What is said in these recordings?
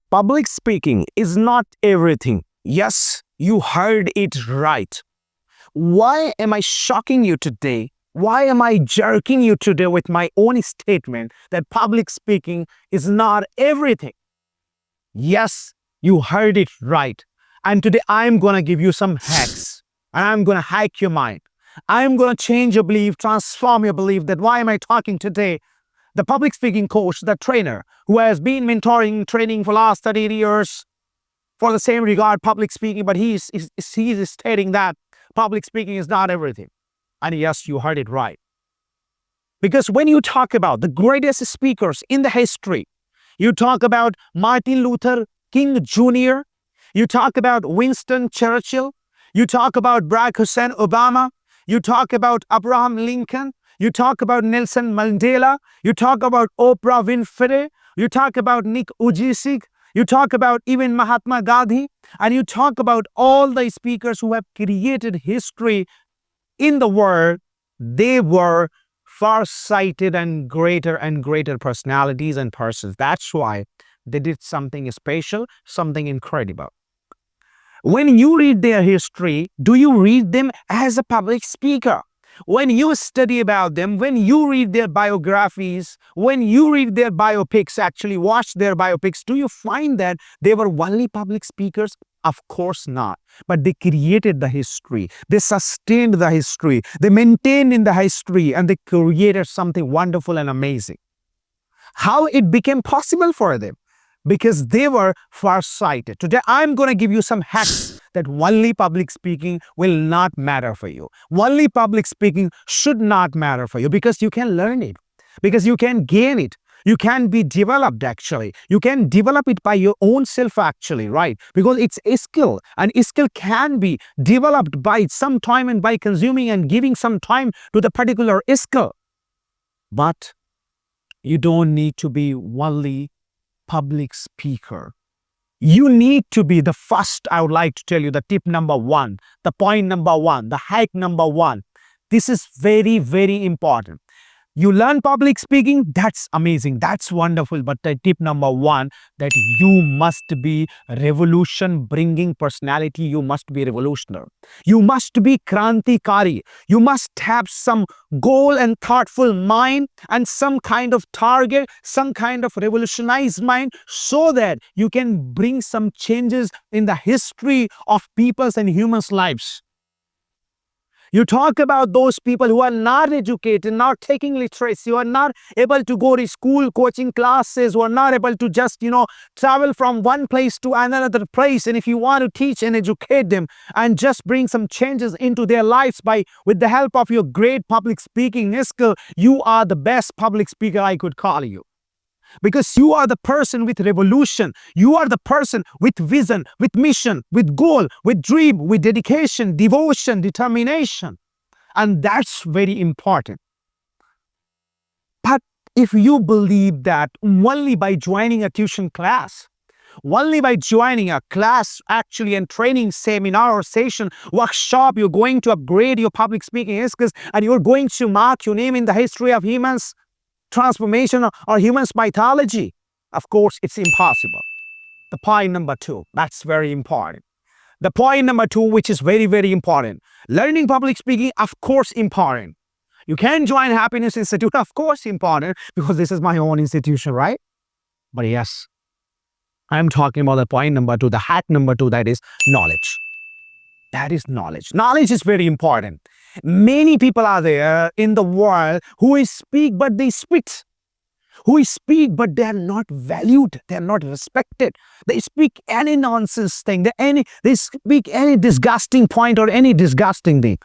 Public speaking is not everything. Yes, you heard it right. Why am I shocking you today? Why am I jerking you today with my own statement that public speaking is not everything? Yes, you heard it right. And today I'm going to give you some hacks and I'm going to hack your mind. I'm going to change your belief, transform your belief that why am I talking today? The public speaking coach, the trainer who has been mentoring, training for last 30 years for the same regard, public speaking, but he's stating that public speaking is not everything. And yes, you heard it right. Because when you talk about the greatest speakers in the history, you talk about Martin Luther King Jr., you talk about Winston Churchill, you talk about Barack Hussein Obama, you talk about Abraham Lincoln, you talk about Nelson Mandela, you talk about Oprah Winfrey, you talk about Nick Ujicic, you talk about even Mahatma Gandhi, and you talk about all the speakers who have created history in the world. They were far-sighted and greater personalities and persons. That's why they did something special, something incredible. When you read their history, do you read them as a public speaker? When you study about them, when you read their biographies, when you read their biopics, actually watch their biopics, do you find that they were only public speakers? Of course not. But they created the history. They sustained the history. They maintained in the history and they created something wonderful and amazing. How it became possible for them? Because they were far-sighted. Today, I'm going to give you some hacks that only public speaking will not matter for you. Only public speaking should not matter for you because you can learn it, because you can gain it. You can be developed actually. You can develop it by your own self actually, right? Because it's a skill and a skill can be developed by some time and by consuming and giving some time to the particular skill. But you don't need to be only public speaker. You need to be the first. I would like to tell you the tip number one, the point number one, the hack number one. This is very, very important. You learn public speaking, that's amazing, that's wonderful. But the tip number one, that you must be revolution bringing personality. You must be revolutionary. You must be krantikari. You must have some goal and thoughtful mind and some kind of target, some kind of revolutionized mind so that you can bring some changes in the history of people's and humans' lives. You talk about those people who are not educated, not taking literacy, who are not able to go to school, coaching classes, who are not able to just, travel from one place to another place. And if you want to teach and educate them and just bring some changes into their lives with the help of your great public speaking skill, you are the best public speaker I could call you. Because you are the person with revolution. You are the person with vision, with mission, with goal, with dream, with dedication, devotion, determination. And that's very important. But if you believe that only by joining a tuition class, only by joining a class actually and training seminar or session, workshop, you're going to upgrade your public speaking skills and you're going to mark your name in the history of humans, transformation or humans mythology, of course it's impossible. The point number two, that's very important. The point number two, which is very, very important. Learning public speaking, of course, important. You can join Happiness Institute, of course, important, because this is my own institution, right? But yes, I'm talking about the point number two, the hack number two, that is knowledge. That is knowledge. Knowledge is very important. Many people are there in the world who speak, but they spit. Who speak, but they are not valued. They are not respected. They speak any nonsense thing. They speak any disgusting point or any disgusting thing.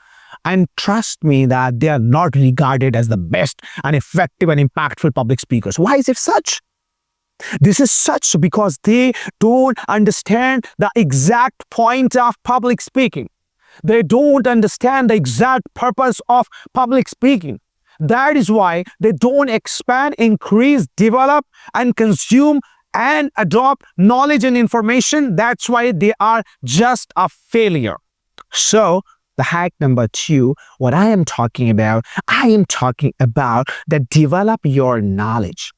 And trust me that they are not regarded as the best and effective and impactful public speakers. Why is it such? This is such because they don't understand the exact point of public speaking. They don't understand the exact purpose of public speaking. That is why they don't expand, increase, develop, and consume and adopt knowledge and information. That's why they are just a failure. So, the hack number two, what I am talking about that develop your knowledge.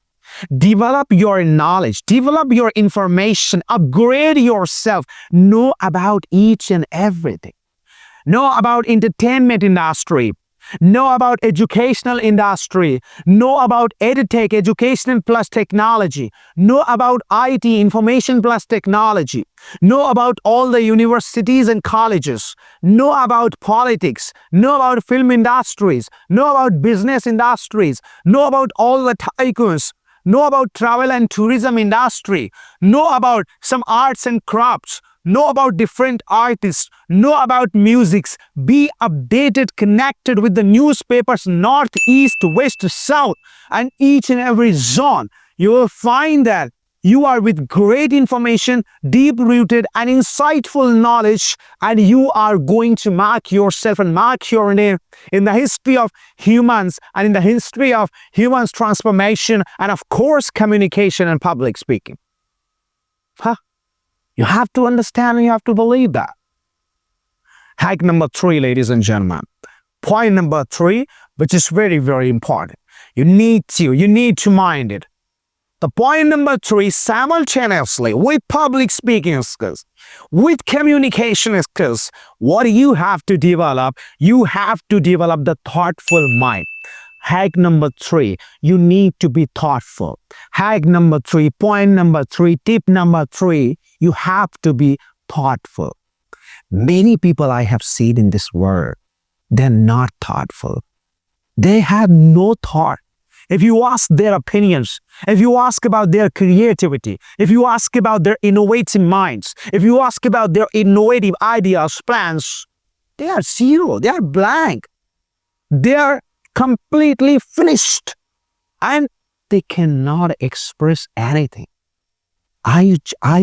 Develop your knowledge, develop your information, upgrade yourself, know about each and everything. Know about entertainment industry, know about educational industry, know about edtech, education plus technology, know about IT, information plus technology, know about all the universities and colleges, know about politics, know about film industries, know about business industries, know about all the tycoons, know about travel and tourism industry, know about some arts and crafts, know about different artists, know about musics, be updated, connected with the newspapers, north, east, west, south, and each and every zone. You will find that you are with great information, deep-rooted and insightful knowledge, and you are going to mark yourself and mark your name in the history of humans and in the history of humans' transformation and, of course, communication and public speaking. You have to understand and you have to believe that. Hack number 3, ladies and gentlemen. Point number 3, which is very, very important. You need to mind it. The point number 3, simultaneously with public speaking skills, with communication skills, what do you have to develop? You have to develop the thoughtful mind. Hack number 3, you need to be thoughtful. Hack number 3, point number 3, tip number 3, you have to be thoughtful. Many people I have seen in this world, they're not thoughtful. They have no thought. If you ask their opinions, if you ask about their creativity, if you ask about their innovative minds, if you ask about their innovative ideas, plans, they are zero, they are blank. They are completely finished and they cannot express anything. I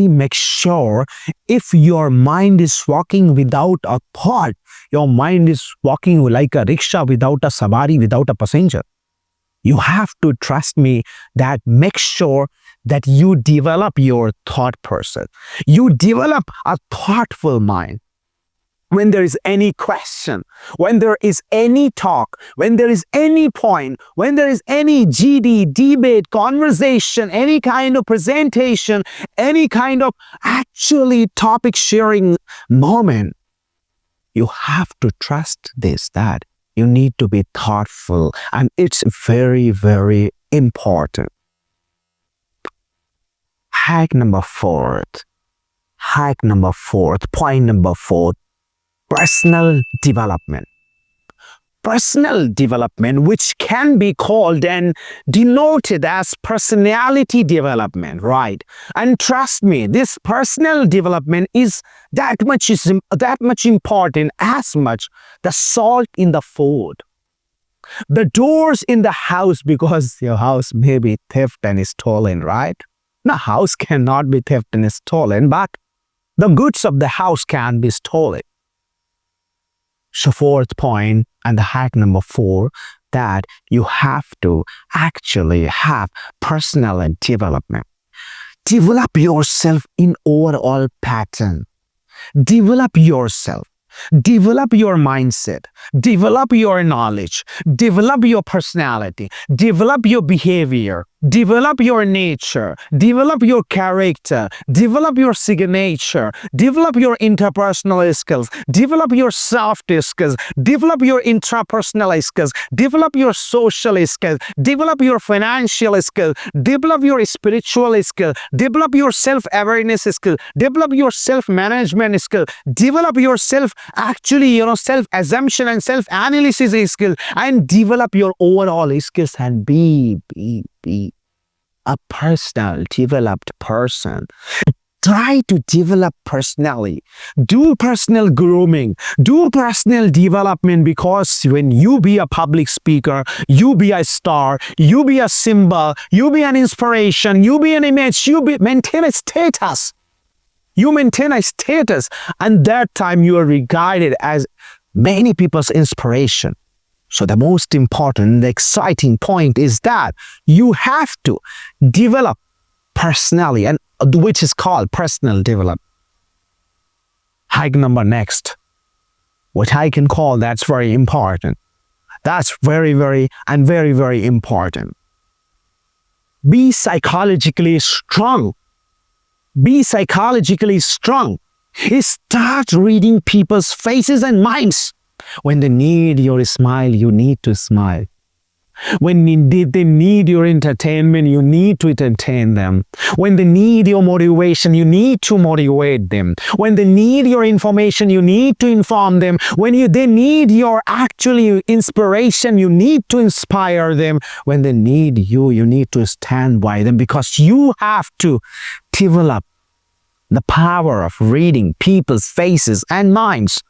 make sure if your mind is walking without a thought, your mind is walking like a rickshaw without a sabari, without a passenger. You have to trust me that make sure that you develop your thought person. You develop a thoughtful mind. When there is any question, when there is any talk, when there is any point, when there is any GD, debate, conversation, any kind of presentation, any kind of actually topic sharing moment, you have to trust this, that you need to be thoughtful, and it's very, very important. Hack number 4, point number 4, personal development. Personal development, which can be called and denoted as personality development, right? And trust me, this personal development is that much important as much the salt in the food. The doors in the house, because your house may be theft and stolen, right? The house cannot be theft and stolen, but the goods of the house can be stolen. So 4th point and the hack number 4, that you have to actually have personal development. Develop yourself in overall pattern. Develop yourself. Develop your mindset. Develop your knowledge. Develop your personality. Develop your behavior. Develop your nature. Develop your character. Develop your signature. Develop your interpersonal skills. Develop your soft skills. Develop your intrapersonal skills. Develop your social skills. Develop your financial skills. Develop your spiritual skills. Develop your self-awareness skills. Develop your self-management skills. Develop your self-assumption and self-analysis skills. And develop your overall skills and be a personal developed person. Try to develop personally. Do personal grooming. Do personal development, because when you be a public speaker, you be a star, you be a symbol, you be an inspiration, you be an image, maintain a status. You maintain a status, and that time you are regarded as many people's inspiration. So the most important, the exciting point is that you have to develop personally, and which is called personal development. Hack number next, what I can call that's very important. That's very, very important. Be psychologically strong. Be psychologically strong. Start reading people's faces and minds. When they need your smile, you need to smile. When they need your entertainment, you need to entertain them. When they need your motivation, you need to motivate them. When they need your information, you need to inform them. When they need your actually inspiration, you need to inspire them. When they need you, you need to stand by them, because you have to develop the power of reading people's faces and minds,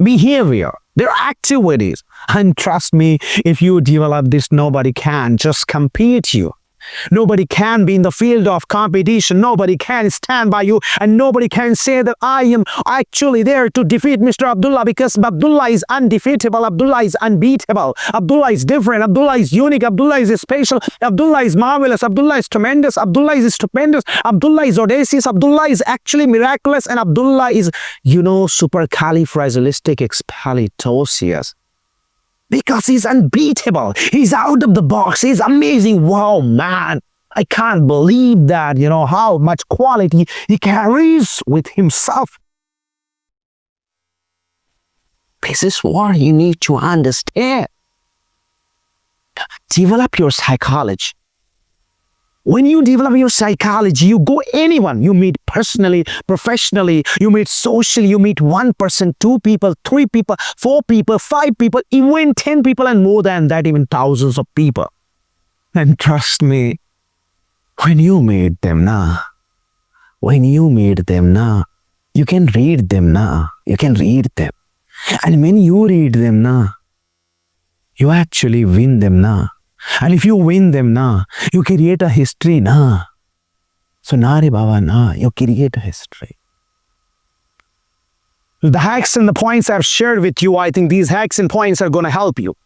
behavior, their activities. And trust me, if you develop this, nobody can just compete you. Nobody can be in the field of competition. Nobody can stand by you, and nobody can say that I am actually there to defeat Mr. Abdullah, because Abdullah is undefeatable. Abdullah is unbeatable. Abdullah is different. Abdullah is unique. Abdullah is special. Abdullah is marvelous. Abdullah is tremendous. Abdullah is stupendous. Abdullah is audacious. Abdullah is actually miraculous. And Abdullah is, supercalifragilisticexpialidocious. Because he's unbeatable. He's out of the box. He's amazing. Wow, man. I can't believe that, how much quality he carries with himself. This is what you need to understand. Develop your psychology. When you develop your psychology, you go anyone. You meet personally, professionally, you meet socially, you meet one person, two people, three people, four people, five people, even 10 people, and more than that, even thousands of people. And trust me, when you meet them now, you can read them now. You can read them. And when you read them now, you actually win them now. And if you win them now, you create a history now. So Nari Baba now, you create a history. The hacks and the points I've shared with you, I think these hacks and points are going to help you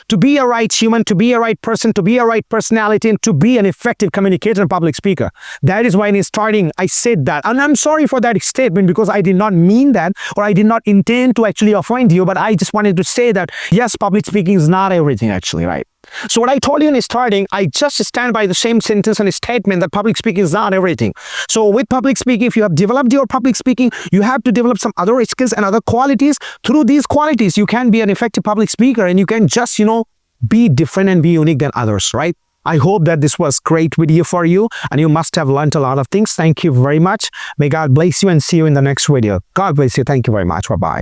to be a right human, to be a right person, to be a right personality, and to be an effective communicator and public speaker. That is why in starting, I said that. And I'm sorry for that statement, because I did not mean that, or I did not intend to actually offend you, but I just wanted to say that, yes, public speaking is not everything actually, right? So what I told you in starting, I just stand by the same sentence and statement that public speaking is not everything. So with public speaking, if you have developed your public speaking, you have to develop some other skills and other qualities. Through these qualities, you can be an effective public speaker, and you can just, be different and be unique than others, right? I hope that this was great video for you, and you must have learned a lot of things. Thank you very much. May God bless you, and see you in the next video. God bless you. Thank you very much. Bye-bye.